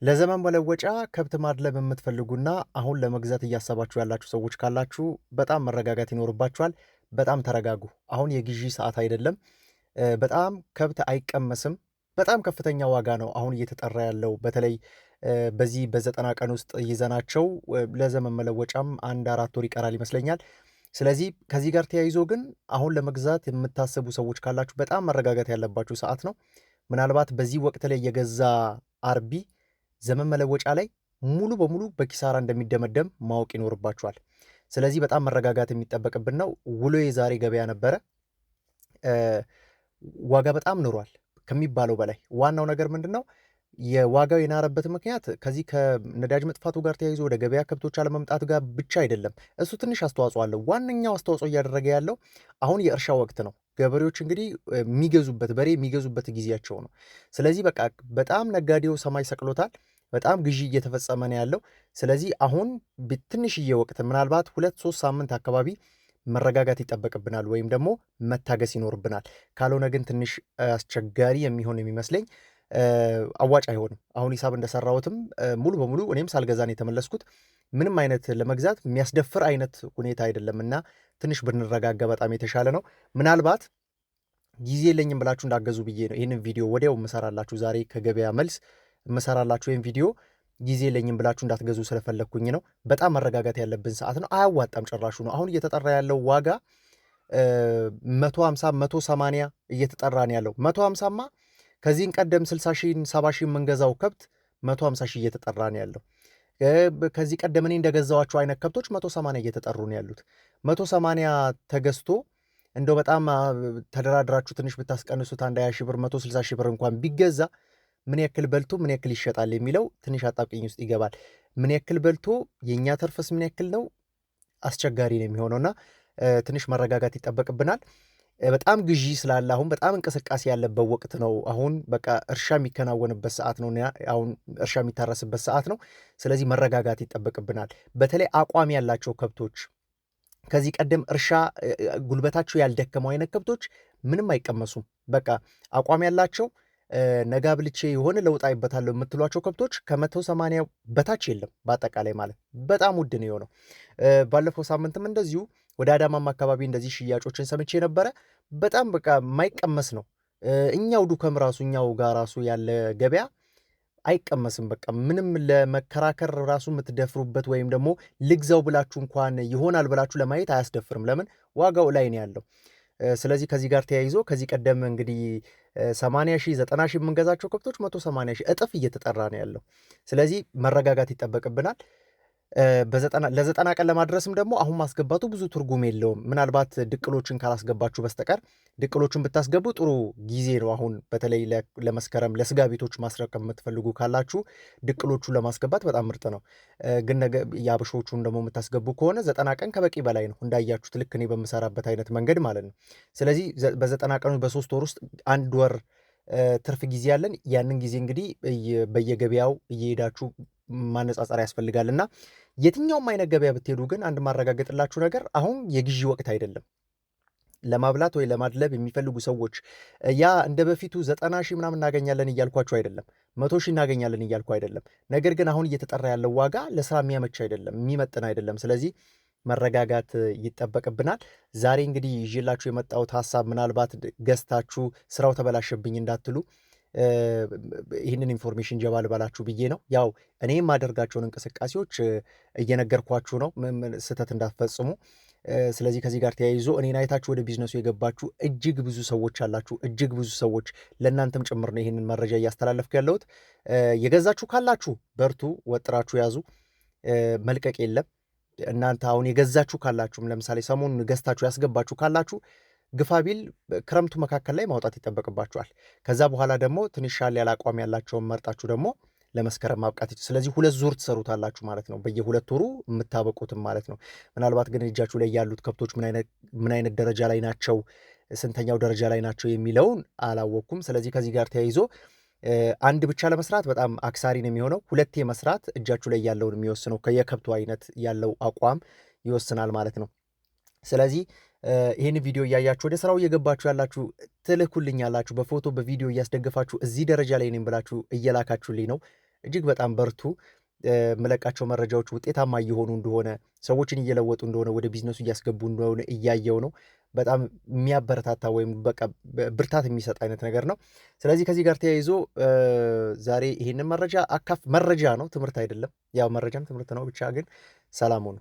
ለዘመን መለወጫ ከብት ማድለብ የምትፈልጉና አሁን ለመግዛት እያሰባችሁ ያላችሁ ሰዎች ካላችሁ በጣም መረጋጋት ይኖርባችኋል። በጣም ተረጋጉ። አሁን የግዢ ሰዓት አይደለም። በጣም ከብት አይቀመስም። በጣም ከፍተኛ ዋጋ ነው አሁን እየተጠራ ያለው። በተለይ በዚህ በ90 ቀን ውስጥ ይዘናቸው ለዘመን መለወጫም 1-4 ወር ይቀራል ይመስለኛል። ስለዚህ ከዚህ ጋር ተያይዞ ግን አሁን ለመግዛት የምታስቡ ሰዎች ካላችሁ በጣም መረጋጋት ያለባችሁ ሰዓት ነው። ምናልባት በዚህ ወቅት ላይ የገዛ አርቢ ዘመን መለወጫ ላይ ሙሉ በሙሉ በኪሳራ እንደሚደመደም ማወቅ ይኖርባችኋል። ስለዚህ በጣም መረጋጋት የሚጠበቅብን ነው። ውሎዬ ዛሬ ገበያ ነበረ። ዋጋ በጣም ኑሯል ከሚባለው በላይ። ዋናው ነገር ምንድን ነው? የዋጋው የናረበት ምክንያት ከዚህ ከነዳጅ መጥፋቱ ጋር ተያይዞ ወደ ገበያ ከብቶች አለመምጣት ጋር ብቻ አይደለም። እሱ ትንሽ አስተዋጽኦ አለው። ዋነኛው አስተዋጽኦ እያደረገ ያለው አሁን የእርሻ ወቅት ነው። ገበሬዎች እንግዲህ የሚገዙበት በሬ የሚገዙበት ጊዜያቸው ነው። ስለዚህ በቃ በጣም ነጋዴው ሰማይ ሰቅሎታል። በጣም ግዢ እየተፈጸመ ነው ያለው። ስለዚህ አሁን ትንሽዬ ወቅት ምናልባት 2-3 ሳምንት አካባቢ መረጋጋት ይጠበቅብናል ወይም ደግሞ መታገስ ይኖርብናል። ካልሆነ ግን ትንሽ አስቸጋሪ የሚሆን የሚመስለኝ አዋጭ አይሆንም። አሁን ሂሳብ እንደሰራሁትም ሙሉ በሙሉ እኔም ሳልገዛን የተመለስኩት ምንም አይነት ለመግዛት የሚያስደፍር አይነት ሁኔታ አይደለም እና ትንሽ ብንረጋጋ በጣም የተሻለ ነው። ምናልባት ጊዜ የለኝም ብላችሁ እንዳገዙ ብዬ ነው ይህንን ቪዲዮ ወዲያው የምሰራላችሁ። ዛሬ ከገበያ መልስ የምሰራላችሁ ወይም ቪዲዮ ጊዜ የለኝም ብላችሁ እንዳትገዙ ስለፈለግኩኝ ነው። በጣም መረጋጋት ያለብን ሰዓት ነው። አያዋጣም ጭራሹ ነው። አሁን እየተጠራ ያለው ዋጋ 150 180 እየተጠራ ነው ያለው። 150ማ ከዚህን ቀደም 60 ሺህ 70 ሺህ የምንገዛው ከብት 150 ሺህ እየተጠራ ነው ያለው። ከዚህ ቀደም እኔ እንደገዛዋቸው አይነት ከብቶች 180 እየተጠሩ ነው ያሉት። 180 ተገዝቶ እንደው በጣም ተደራድራችሁ ትንሽ ብታስቀንሱት 20 ሺህ ብር 160 ሺህ ብር እንኳን ቢገዛ ምን ያክል በልቶ ምን ያክል ይሸጣል የሚለው ትንሽ አጣብቂኝ ውስጥ ይገባል። ምን ያክል በልቶ የእኛ ተርፈስ ምን ያክል ነው? አስቸጋሪ ነው የሚሆነውና ትንሽ መረጋጋት ይጠበቅብናል። በጣም ግዢ ስላለ አሁን በጣም እንቅስቃሴ ያለበት ወቅት ነው። አሁን በቃ እርሻ የሚከናወንበት ሰዓት ነው። አሁን እርሻ የሚታረስበት ሰዓት ነው። ስለዚህ መረጋጋት ይጠበቅብናል። በተለይ አቋም ያላቸው ከብቶች ከዚህ ቀደም እርሻ ጉልበታቸው ያልደከመው አይነት ከብቶች ምንም አይቀመሱም። በቃ አቋም ያላቸው ነጋ ብልቼ የሆነ ለውጥ አይበታለሁ የምትሏቸው ከብቶች ከ180 በታች የለም። በአጠቃላይ ማለት በጣም ውድ ነው የሆነው። ባለፈው ሳምንትም እንደዚሁ ወደ አዳማም አካባቢ እንደዚህ ሽያጮችን ሰምቼ ነበረ። በጣም በቃ የማይቀመስ ነው። እኛው ዱከም ራሱ እኛው ጋር ራሱ ያለ ገበያ አይቀመስም። በቃ ምንም ለመከራከር ራሱ የምትደፍሩበት ወይም ደግሞ ልግዛው ብላችሁ እንኳን ይሆናል ብላችሁ ለማየት አያስደፍርም። ለምን? ዋጋው ላይ ነው ያለው። ስለዚህ ከዚህ ጋር ተያይዞ ከዚህ ቀደም እንግዲህ 80 ሺህ 90 ሺህ የምንገዛቸው ከብቶች 180 ሺህ እጥፍ እየተጠራ ነው ያለው። ስለዚህ መረጋጋት ይጠበቅብናል። ለ90 ቀን ለማድረስም ደግሞ አሁን ማስገባቱ ብዙ ትርጉም የለውም። ምናልባት ድቅሎችን ካላስገባችሁ በስተቀር ድቅሎችን ብታስገቡ ጥሩ ጊዜ ነው። አሁን በተለይ ለመስከረም ለስጋ ቤቶች ማስረከብ የምትፈልጉ ካላችሁ ድቅሎቹን ለማስገባት በጣም ምርጥ ነው። ግን የአብሾቹን ደግሞ የምታስገቡ ከሆነ 90 ቀን ከበቂ በላይ ነው። እንዳያችሁት ልክ እኔ በምሰራበት አይነት መንገድ ማለት ነው። ስለዚህ በ90 ቀኑ በ3 ወር ውስጥ 1 ወር ትርፍ ጊዜ ያለን። ያንን ጊዜ እንግዲህ በየገበያው እየሄዳችሁ ማነጻጸር ያስፈልጋል እና የትኛውም አይነት ገበያ ብትሄዱ ግን አንድ ማረጋገጥላችሁ ነገር አሁን የግዢ ወቅት አይደለም። ለማብላት ወይ ለማድለብ የሚፈልጉ ሰዎች ያ እንደ በፊቱ 90 ሺህ ምናምን እናገኛለን እያልኳችሁ አይደለም። 100 ሺህ እናገኛለን እያልኩ አይደለም። ነገር ግን አሁን እየተጠራ ያለው ዋጋ ለስራ የሚያመች አይደለም፣ የሚመጥን አይደለም። ስለዚህ መረጋጋት ይጠበቅብናል። ዛሬ እንግዲህ ይዤላችሁ የመጣሁት ሀሳብ ምናልባት ገዝታችሁ ስራው ተበላሸብኝ እንዳትሉ ይህንን ኢንፎርሜሽን ጀባ ልበላችሁ ብዬ ነው። ያው እኔ የማደርጋቸውን እንቅስቃሴዎች እየነገርኳችሁ ነው፣ ስህተት እንዳትፈጽሙ። ስለዚህ ከዚህ ጋር ተያይዞ እኔን አይታችሁ ወደ ቢዝነሱ የገባችሁ እጅግ ብዙ ሰዎች አላችሁ። እጅግ ብዙ ሰዎች ለእናንተም ጭምር ነው ይህንን መረጃ እያስተላለፍኩ ያለሁት። የገዛችሁ ካላችሁ በርቱ፣ ወጥራችሁ ያዙ፣ መልቀቅ የለም። እናንተ አሁን የገዛችሁ ካላችሁም ለምሳሌ ሰሞኑን ገዝታችሁ ያስገባችሁ ካላችሁ ግፋቢል ክረምቱ መካከል ላይ ማውጣት ይጠበቅባችኋል። ከዛ በኋላ ደግሞ ትንሽ ሻል ያለ አቋም ያላቸውን መርጣችሁ ደግሞ ለመስከረም ማብቃት ስለዚህ 2 ዙር ትሰሩታላችሁ ማለት ነው። በየ2 ወሩ የምታበቁትም ማለት ነው። ምናልባት ግን እጃችሁ ላይ ያሉት ከብቶች ምን አይነት ደረጃ ላይ ናቸው፣ ስንተኛው ደረጃ ላይ ናቸው የሚለውን አላወቅኩም። ስለዚህ ከዚህ ጋር ተያይዞ አንድ ብቻ ለመስራት በጣም አክሳሪ ነው የሚሆነው። 2 መስራት እጃችሁ ላይ ያለውን የሚወስነው የከብቱ አይነት ያለው አቋም ይወስናል ማለት ነው። ስለዚህ ይህን ቪዲዮ እያያችሁ ወደ ስራው እየገባችሁ ያላችሁ ትልኩልኛላችሁ፣ በፎቶ በቪዲዮ እያስደገፋችሁ እዚህ ደረጃ ላይ ነኝ ብላችሁ እየላካችሁልኝ ነው። እጅግ በጣም በርቱ። የምለቃቸው መረጃዎች ውጤታማ እየሆኑ እንደሆነ፣ ሰዎችን እየለወጡ እንደሆነ፣ ወደ ቢዝነሱ እያስገቡ እንደሆነ እያየው ነው። በጣም የሚያበረታታ ወይም በቃ ብርታት የሚሰጥ አይነት ነገር ነው። ስለዚህ ከዚህ ጋር ተያይዞ ዛሬ ይሄንን መረጃ ነው፣ ትምህርት አይደለም። ያው መረጃም ትምህርት ነው። ብቻ ግን ሰላም ሁኑ።